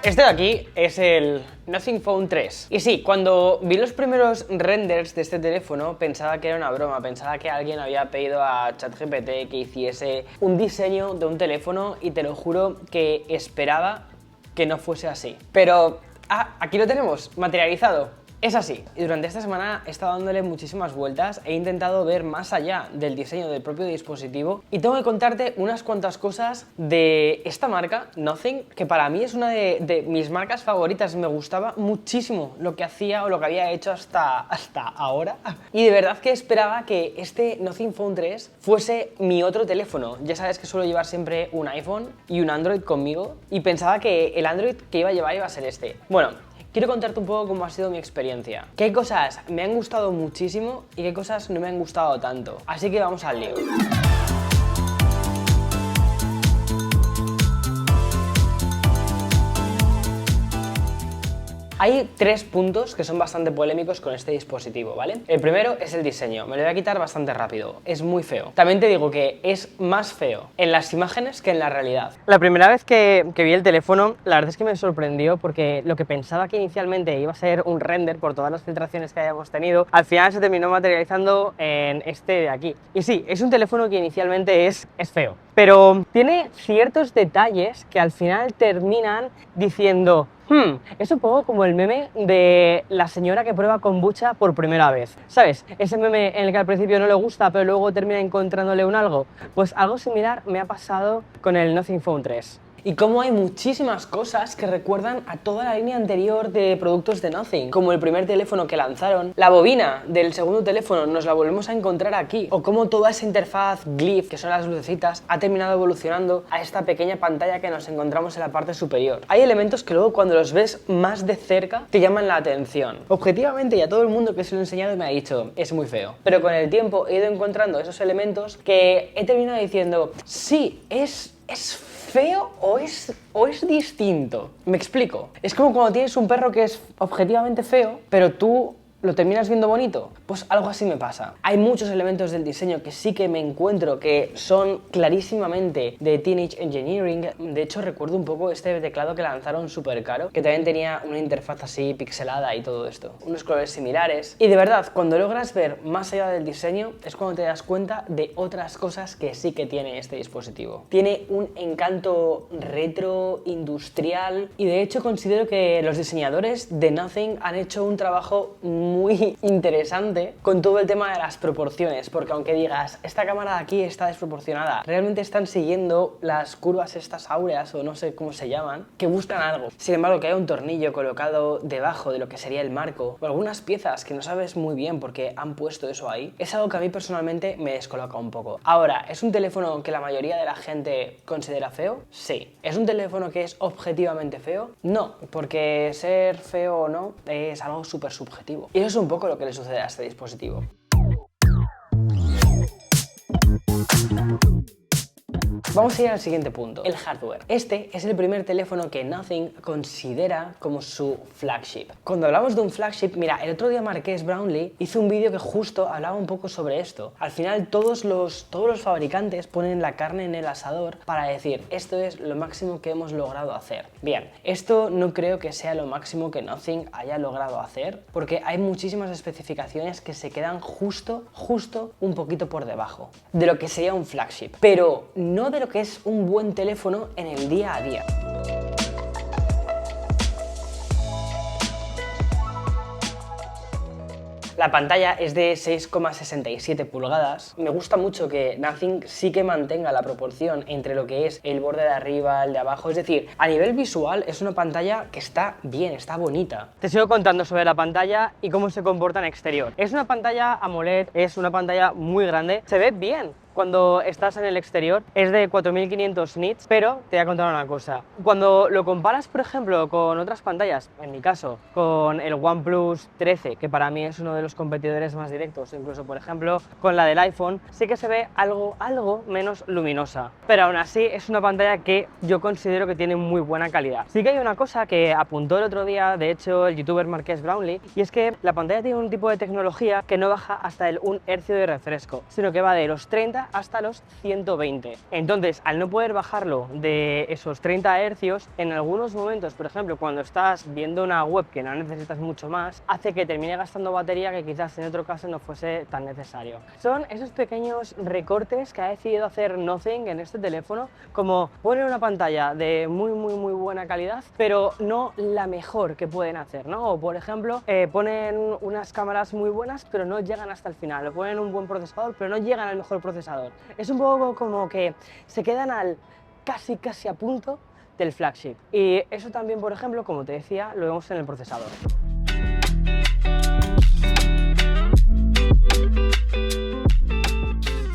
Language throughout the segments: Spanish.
Este de aquí es el Nothing Phone 3. Y sí, cuando vi los primeros renders de este teléfono pensaba que era una broma, pensaba que alguien había pedido a ChatGPT que hiciese un diseño de un teléfono y te lo juro que esperaba que no fuese así. Pero, aquí lo tenemos, materializado. Es así, y durante esta semana he estado dándole muchísimas vueltas, he intentado ver más allá del diseño del propio dispositivo y tengo que contarte unas cuantas cosas de esta marca, Nothing, que para mí es una de mis marcas favoritas. Me gustaba muchísimo lo que hacía o lo que había hecho hasta ahora, y de verdad que esperaba que este Nothing Phone 3 fuese mi otro teléfono. Ya sabes que suelo llevar siempre un iPhone y un Android conmigo y pensaba que el Android que iba a llevar iba a ser este. Bueno, quiero contarte un poco cómo ha sido mi experiencia. Qué cosas me han gustado muchísimo y qué cosas no me han gustado tanto. Así que vamos al lío. Hay tres puntos que son bastante polémicos con este dispositivo, ¿vale? El primero es el diseño, me lo voy a quitar bastante rápido, es muy feo. También te digo que es más feo en las imágenes que en la realidad. La primera vez que vi el teléfono, la verdad es que me sorprendió porque lo que pensaba que inicialmente iba a ser un render por todas las filtraciones que hayamos tenido, al final se terminó materializando en este de aquí. Y sí, es un teléfono que inicialmente es feo, pero tiene ciertos detalles que al final terminan diciendo: es un poco como el meme de la señora que prueba kombucha por primera vez. ¿Sabes? Ese meme en el que al principio no le gusta, pero luego termina encontrándole un algo. Pues algo similar me ha pasado con el Nothing Phone 3. Y como hay muchísimas cosas que recuerdan a toda la línea anterior de productos de Nothing, como el primer teléfono que lanzaron, la bobina del segundo teléfono nos la volvemos a encontrar aquí, o como toda esa interfaz Glyph, que son las lucecitas, ha terminado evolucionando a esta pequeña pantalla que nos encontramos en la parte superior. Hay elementos que luego cuando los ves más de cerca te llaman la atención. Objetivamente, y a todo el mundo que se lo he enseñado me ha dicho, es muy feo. Pero con el tiempo he ido encontrando esos elementos que he terminado diciendo, sí, es feo o es distinto. Me explico. Es como cuando tienes un perro que es objetivamente feo, pero tú lo terminas viendo bonito. Pues algo así me pasa. Hay muchos elementos del diseño que sí que me encuentro que son clarísimamente de Teenage Engineering. De hecho, recuerdo un poco este teclado que lanzaron súper caro, que también tenía una interfaz así pixelada y todo esto. Unos colores similares. Y de verdad, cuando logras ver más allá del diseño, es cuando te das cuenta de otras cosas que sí que tiene este dispositivo. Tiene un encanto retro, industrial, y de hecho considero que los diseñadores de Nothing han hecho un trabajo muy interesante con todo el tema de las proporciones, porque aunque digas, esta cámara de aquí está desproporcionada, realmente están siguiendo las curvas estas áureas, o no sé cómo se llaman, que buscan algo. Sin embargo, que haya un tornillo colocado debajo de lo que sería el marco, o algunas piezas que no sabes muy bien por qué han puesto eso ahí, es algo que a mí personalmente me descoloca un poco. Ahora, ¿es un teléfono que la mayoría de la gente considera feo? Sí. ¿Es un teléfono que es objetivamente feo? No, porque ser feo o no es algo súper subjetivo. Y eso es un poco lo que le sucede a este dispositivo. Vamos a ir al siguiente punto, el hardware. Este es el primer teléfono que Nothing considera como su flagship. Cuando hablamos de un flagship, mira, el otro día Marques Brownlee hizo un vídeo que justo hablaba un poco sobre esto. Al final todos los fabricantes ponen la carne en el asador para decir, esto es lo máximo que hemos logrado hacer. Bien, esto no creo que sea lo máximo que Nothing haya logrado hacer, porque hay muchísimas especificaciones que se quedan justo un poquito por debajo de lo que sería un flagship, pero no de lo que es un buen teléfono en el día a día. La pantalla es de 6,67 pulgadas. Me gusta mucho que Nothing sí que mantenga la proporción entre lo que es el borde de arriba, el de abajo. Es decir, a nivel visual es una pantalla que está bien, está bonita. Te sigo contando sobre la pantalla y cómo se comporta en exterior. Es una pantalla AMOLED, es una pantalla muy grande. Se ve bien cuando estás en el exterior, es de 4500 nits, pero te voy a contar una cosa. Cuando lo comparas, por ejemplo, con otras pantallas, en mi caso, con el OnePlus 13, que para mí es uno de los competidores más directos, incluso, por ejemplo, con la del iPhone, sí que se ve algo menos luminosa. Pero aún así, es una pantalla que yo considero que tiene muy buena calidad. Sí que hay una cosa que apuntó el otro día, de hecho, el youtuber Marques Brownlee, y es que la pantalla tiene un tipo de tecnología que no baja hasta el 1 Hz de refresco, sino que va de los 30 llega hasta los 120. Entonces, al no poder bajarlo de esos 30 Hz, en algunos momentos, por ejemplo, cuando estás viendo una web que no necesitas mucho más, hace que termine gastando batería que quizás en otro caso no fuese tan necesario. Son esos pequeños recortes que ha decidido hacer Nothing en este teléfono, como poner una pantalla de muy buena calidad, pero no la mejor que pueden hacer, ¿no? O por ejemplo, ponen unas cámaras muy buenas, pero no llegan hasta el final, o ponen un buen procesador, pero no llegan al mejor procesador. Es un poco como que se quedan al casi a punto del flagship. Y eso también, por ejemplo, como te decía, lo vemos en el procesador.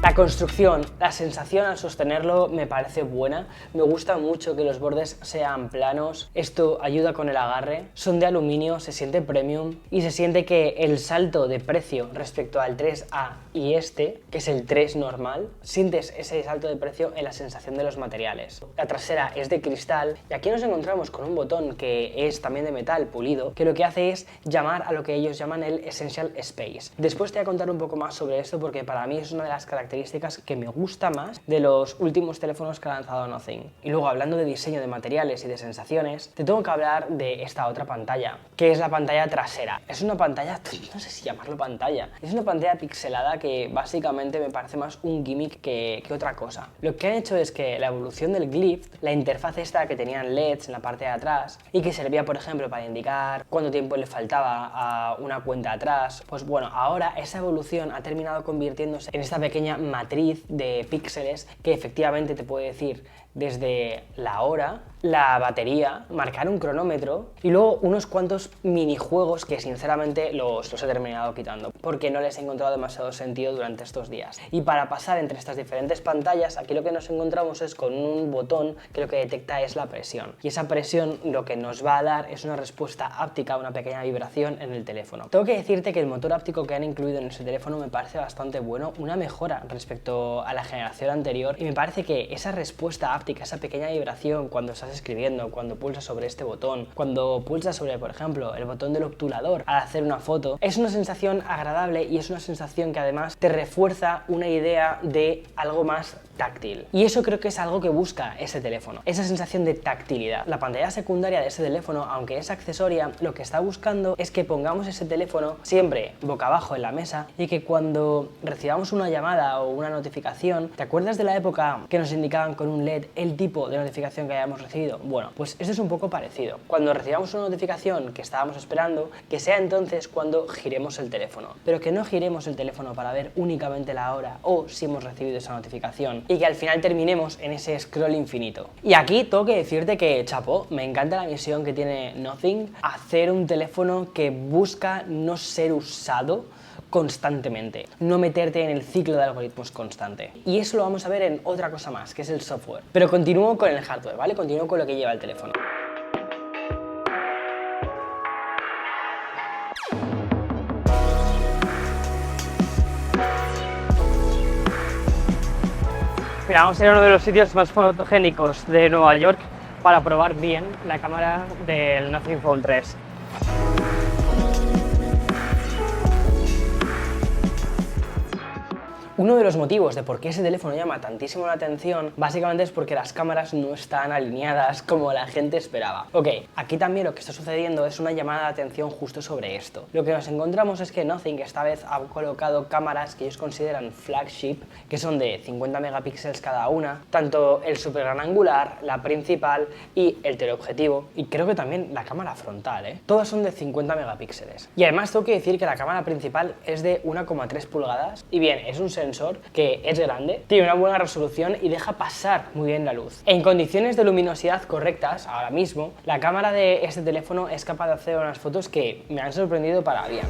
La construcción, la sensación al sostenerlo me parece buena, me gusta mucho que los bordes sean planos, esto ayuda con el agarre, son de aluminio, se siente premium y se siente que el salto de precio respecto al 3A y este, que es el 3 normal, sientes ese salto de precio en la sensación de los materiales. La trasera es de cristal y aquí nos encontramos con un botón que es también de metal pulido, que lo que hace es llamar a lo que ellos llaman el Essential Space. Después te voy a contar un poco más sobre esto porque para mí es una de las características que me gusta más de los últimos teléfonos que ha lanzado Nothing. Y luego, hablando de diseño de materiales y de sensaciones, te tengo que hablar de esta otra pantalla, que es la pantalla trasera. Es una pantalla, no sé si llamarlo pantalla, es una pantalla pixelada que básicamente me parece más un gimmick que otra cosa. Lo que han hecho es que la evolución del Glyph, la interfaz esta que tenían LEDs en la parte de atrás y que servía, por ejemplo, para indicar cuánto tiempo le faltaba a una cuenta atrás, pues bueno, ahora esa evolución ha terminado convirtiéndose en esta pequeña matriz de píxeles que efectivamente te puede decir desde la hora, la batería, marcar un cronómetro y luego unos cuantos minijuegos que sinceramente los he terminado quitando porque no les he encontrado demasiado sentido durante estos días. Y para pasar entre estas diferentes pantallas, aquí lo que nos encontramos es con un botón que lo que detecta es la presión. Y esa presión lo que nos va a dar es una respuesta áptica, una pequeña vibración en el teléfono. Tengo que decirte que el motor áptico que han incluido en ese teléfono me parece bastante bueno, una mejora respecto a la generación anterior y me parece que esa respuesta áptica, esa pequeña vibración cuando estás escribiendo, cuando pulsas sobre este botón, cuando pulsas sobre, por ejemplo, el botón del obturador al hacer una foto, es una sensación agradable y es una sensación que además te refuerza una idea de algo más táctil. Y eso creo que es algo que busca ese teléfono, esa sensación de tactilidad. La pantalla secundaria de ese teléfono, aunque es accesoria, lo que está buscando es que pongamos ese teléfono siempre boca abajo en la mesa y que cuando recibamos una llamada o una notificación, ¿te acuerdas de la época que nos indicaban con un LED el tipo de notificación que hayamos recibido? Bueno, pues esto es un poco parecido. Cuando recibamos una notificación que estábamos esperando, que sea entonces cuando giremos el teléfono, pero que no giremos el teléfono para ver únicamente la hora o si hemos recibido esa notificación y que al final terminemos en ese scroll infinito. Y aquí tengo que decirte que, chapó, me encanta la misión que tiene Nothing, hacer un teléfono que busca no ser usado constantemente, no meterte en el ciclo de algoritmos constante. Y eso lo vamos a ver en otra cosa más, que es el software. Pero continúo con el hardware, ¿vale? Continúo con lo que lleva el teléfono. Mira, vamos a ir a uno de los sitios más fotogénicos de Nueva York para probar bien la cámara del Nothing Phone 3. Uno de los motivos de por qué ese teléfono llama tantísimo la atención básicamente es porque las cámaras no están alineadas como la gente esperaba. Ok, aquí también lo que está sucediendo es una llamada de atención justo sobre esto. Lo que nos encontramos es que Nothing esta vez ha colocado cámaras que ellos consideran flagship, que son de 50 megapíxeles cada una, tanto el super gran angular, la principal y el teleobjetivo, y creo que también la cámara frontal, todas son de 50 megapíxeles. Y además tengo que decir que la cámara principal es de 1,3 pulgadas, y bien, es un sensor que es grande, tiene una buena resolución y deja pasar muy bien la luz. En condiciones de luminosidad correctas, ahora mismo, la cámara de este teléfono es capaz de hacer unas fotos que me han sorprendido para bien.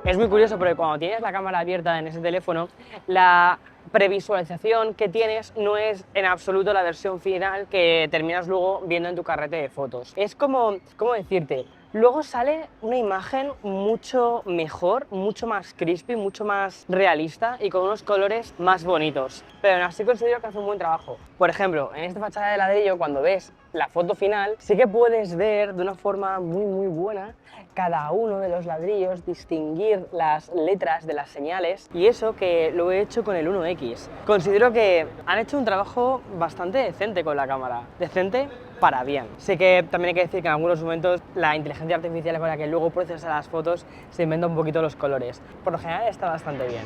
Es muy curioso porque cuando tienes la cámara abierta en ese teléfono, la previsualización que tienes no es en absoluto la versión final que terminas luego viendo en tu carrete de fotos. Es como, ¿cómo decirte? Luego sale una imagen mucho mejor, mucho más crispy, mucho más realista y con unos colores más bonitos. Pero aún así considero que hace un buen trabajo. Por ejemplo, en esta fachada de ladrillo, cuando ves la foto final, sí que puedes ver de una forma muy buena cada uno de los ladrillos, distinguir las letras de las señales, y eso que lo he hecho con el 1X. Considero que han hecho un trabajo bastante decente con la cámara, decente para bien. Sé que también hay que decir que en algunos momentos la inteligencia artificial con la que luego procesa las fotos se inventa un poquito los colores. Por lo general está bastante bien.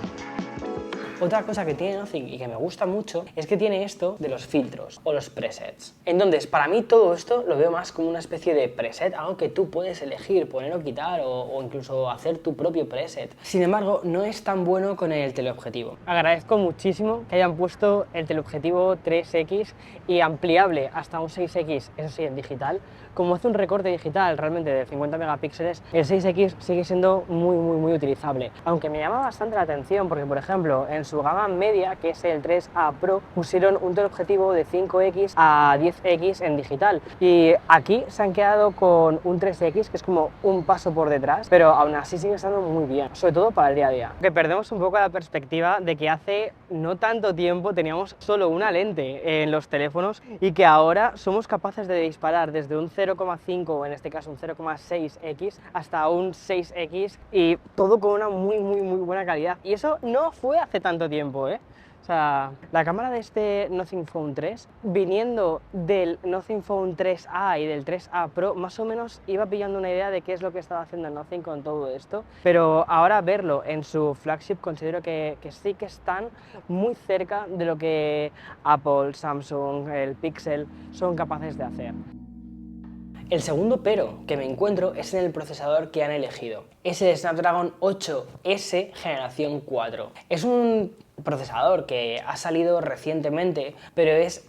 Otra cosa que tiene Nothing y que me gusta mucho es que tiene esto de los filtros o los presets. Entonces, para mí todo esto lo veo más como una especie de preset, algo que tú puedes elegir, poner o quitar o incluso hacer tu propio preset. Sin embargo, no es tan bueno con el teleobjetivo. Agradezco muchísimo que hayan puesto el teleobjetivo 3X y ampliable hasta un 6X, eso sí, en digital. Como hace un recorte digital realmente de 50 megapíxeles, el 6X sigue siendo muy utilizable. Aunque me llama bastante la atención porque, por ejemplo, en su gama media, que es el 3A Pro, pusieron un teleobjetivo de 5X a 10X en digital. Y aquí se han quedado con un 3X, que es como un paso por detrás, pero aún así sigue estando muy bien, sobre todo para el día a día. Que perdemos un poco la perspectiva de que hace no tanto tiempo teníamos solo una lente en los teléfonos y que ahora somos capaces de disparar desde un 0,5 o en este caso un 0,6X hasta un 6X y todo con una muy buena calidad. Y eso no fue hace tanto tiempo, ¿eh? O sea, la cámara de este Nothing Phone 3, viniendo del Nothing Phone 3A y del 3A Pro, más o menos iba pillando una idea de qué es lo que estaba haciendo Nothing con todo esto, pero ahora verlo en su flagship considero que sí que están muy cerca de lo que Apple, Samsung, el Pixel son capaces de hacer. El segundo pero que me encuentro es en el procesador que han elegido. Es el Snapdragon 8S generación 4. Es un procesador que ha salido recientemente, pero es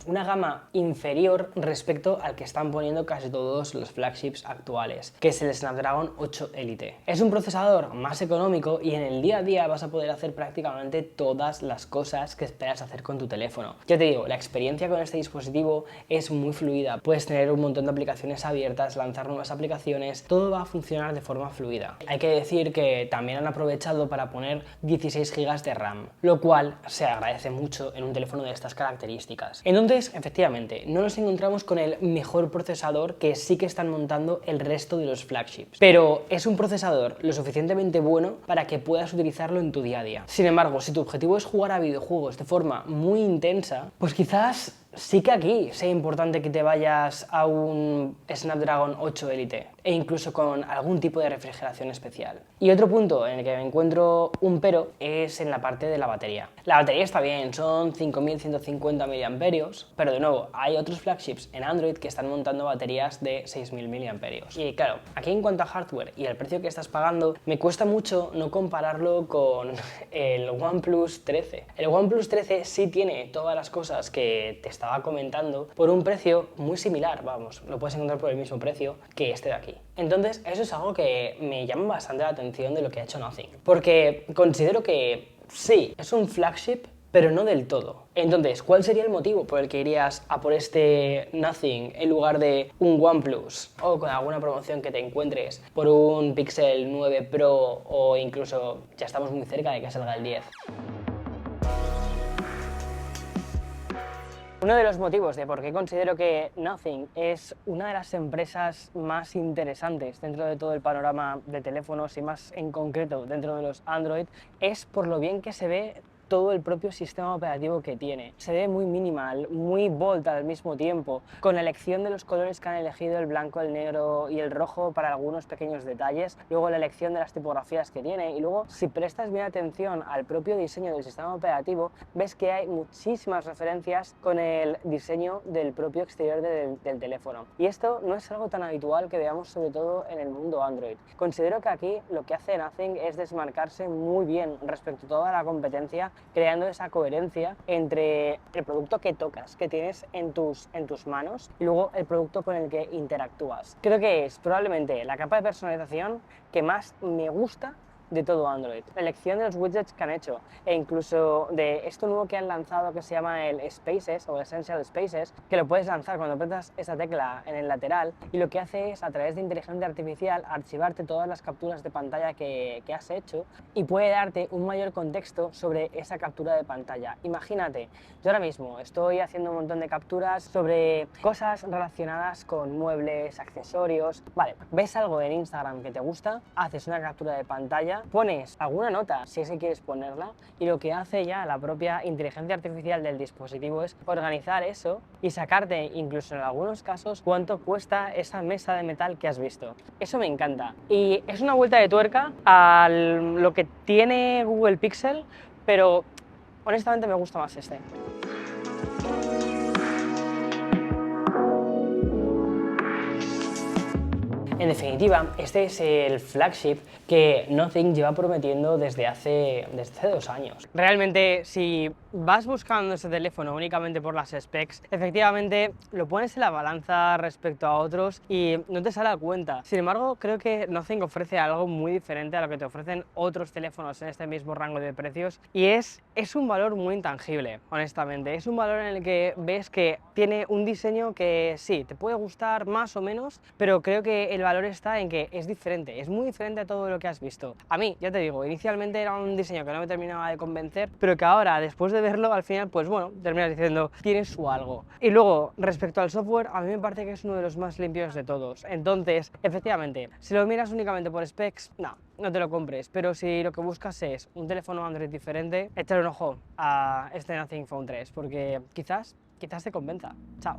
una gama inferior respecto al que están poniendo casi todos los flagships actuales, que es el Snapdragon 8 Elite. Es un procesador más económico y en el día a día vas a poder hacer prácticamente todas las cosas que esperas hacer con tu teléfono. Ya te digo, la experiencia con este dispositivo es muy fluida. Puedes tener un montón de aplicaciones abiertas, lanzar nuevas aplicaciones, todo va a funcionar de forma fluida. Hay que decir que también han aprovechado para poner 16 GB de RAM, lo cual se agradece mucho en un teléfono de estas características. Entonces, efectivamente, no nos encontramos con el mejor procesador que sí que están montando el resto de los flagships, pero es un procesador lo suficientemente bueno para que puedas utilizarlo en tu día a día. Sin embargo, si tu objetivo es jugar a videojuegos de forma muy intensa, pues quizás sí que aquí sea importante que te vayas a un Snapdragon 8 Elite e incluso con algún tipo de refrigeración especial. Y otro punto en el que me encuentro un pero es en la parte de la batería. La batería está bien, son 5150 mAh, pero de nuevo, hay otros flagships en Android que están montando baterías de 6000 mAh. Y claro, aquí en cuanto a hardware y el precio que estás pagando, me cuesta mucho no compararlo con el OnePlus 13. El OnePlus 13 sí tiene todas las cosas que te estaba comentando por un precio muy similar, vamos, lo puedes encontrar por el mismo precio que este de aquí. Entonces, eso es algo que me llama bastante la atención de lo que ha hecho Nothing, porque considero que sí, es un flagship, pero no del todo. Entonces, ¿cuál sería el motivo por el que irías a por este Nothing en lugar de un OnePlus o con alguna promoción que te encuentres por un Pixel 9 Pro o incluso ya estamos muy cerca de que salga el 10? Uno de los motivos de por qué considero que Nothing es una de las empresas más interesantes dentro de todo el panorama de teléfonos y más en concreto dentro de los Android es por lo bien que se ve todo el propio sistema operativo que tiene. Se ve muy minimal, muy bold al mismo tiempo, con la elección de los colores que han elegido, el blanco, el negro y el rojo para algunos pequeños detalles, luego la elección de las tipografías que tiene y luego si prestas bien atención al propio diseño del sistema operativo ves que hay muchísimas referencias con el diseño del propio exterior del teléfono. Y esto no es algo tan habitual que veamos sobre todo en el mundo Android. Considero que aquí lo que hace Nothing es desmarcarse muy bien respecto a toda la competencia, creando esa coherencia entre el producto que tocas, que tienes en tus manos y luego el producto con el que interactúas. Creo que es probablemente la capa de personalización que más me gusta de todo Android. La elección de los widgets que han hecho e incluso de esto nuevo que han lanzado que se llama el Spaces o Essential Spaces, que lo puedes lanzar cuando apretas esa tecla en el lateral y lo que hace es a través de inteligencia artificial archivarte todas las capturas de pantalla que has hecho y puede darte un mayor contexto sobre esa captura de pantalla. Imagínate, yo ahora mismo estoy haciendo un montón de capturas sobre cosas relacionadas con muebles, accesorios. Vale, ves algo en Instagram que te gusta, haces una captura de pantalla, pones alguna nota si es que quieres ponerla y lo que hace ya la propia inteligencia artificial del dispositivo es organizar eso y sacarte, incluso en algunos casos, cuánto cuesta esa mesa de metal que has visto. Eso me encanta y es una vuelta de tuerca a lo que tiene Google Pixel, pero honestamente me gusta más este. En definitiva, este es el flagship que Nothing lleva prometiendo desde hace 2 años. Realmente, si vas buscando ese teléfono únicamente por las specs, efectivamente lo pones en la balanza respecto a otros y no te sale a cuenta. Sin embargo, creo que Nothing ofrece algo muy diferente a lo que te ofrecen otros teléfonos en este mismo rango de precios y es un valor muy intangible, honestamente. Es un valor en el que ves que tiene un diseño que sí, te puede gustar más o menos, pero creo que el valor está en que es diferente, es muy diferente a todo lo que has visto. A mí, ya te digo, inicialmente era un diseño que no me terminaba de convencer, pero que ahora, después de verlo, al final, pues bueno, terminas diciendo, tiene su algo. Y luego, respecto al software, a mí me parece que es uno de los más limpios de todos. Entonces, efectivamente, si lo miras únicamente por specs, no te lo compres, pero si lo que buscas es un teléfono Android diferente, échale un ojo a este Nothing Phone 3, porque quizás te convenza. Chao.